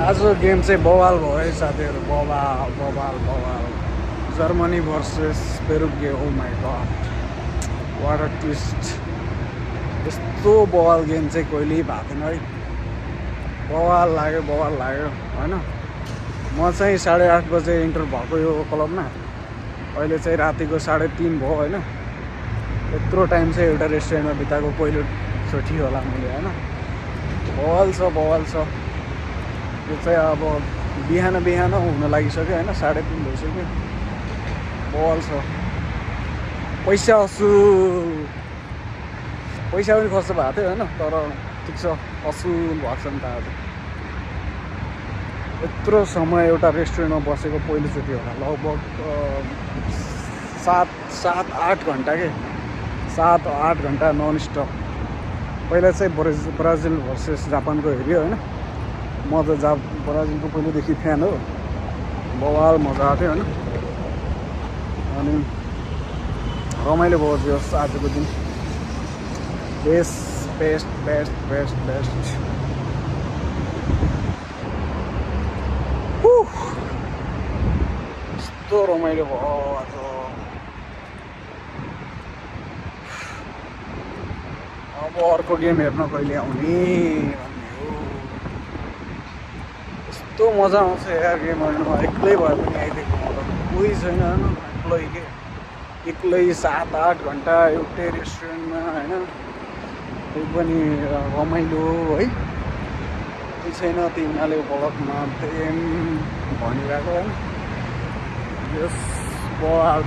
आज गेम चाहिँ बवाल भयो है साथीहरू, बवाल बवाल बवाल। Germany versus Paraguay. Oh my god, what a twist. यस्तो बवाल गेम चाहिँ कहिल्यै भएको थिएन है। बवाल लाग्यो होइन। म चाहिँ 8:30 बजे इन्टर भएको यो क्लबमा, अहिले चाहिँ रातिको 3:30 भयो होइन। यत्रो टाइम चाहिँ एउटा रेस्टुरेन्टमा बिताएको पहिलोचोटि होला मैले होइन। बवाल छ यो चाहिँ। अब बिहान हुन लागिसक्यो होइन, 3:30 भइसक्यो। बवाल छ। पैसा पनि खर्च भएको थियो होइन, तर ठिक छ, असुल भएको छ नि त। आज यत्रो समय एउटा रेस्टुरेन्टमा बसेको पहिलोचोटि होला, लगभग 7-8 घन्टा के, 7-8 घन्टा नन स्टप। पहिला चाहिँ ब्राजिल भर्सेस जापानको हेऱ्यो होइन। म त ब्राजिलको पहिलेदेखि फ्यान हो। बवाल मजा आएको थियो होइन। अनि रमाइलो भयो आजको दिन। बेस्ट। यस्तो रमाइलो भयो आज। अब अर्को गेम हेर्न कहिले आउने भन्ने हो। यस्तो मजा आउँछ यार गेम हेर्नुमा। एक्लै भए पनि आइदिएको, म त कोही छैन होइन, एक्लै 7-8 घन्टा एउटै रेस्टुरेन्टमा होइन। त्यही पनि रमाइलो है। कोही छैन, तिमीले ब्लगमा त्यही भनिरहेको होइन। यस बवाल।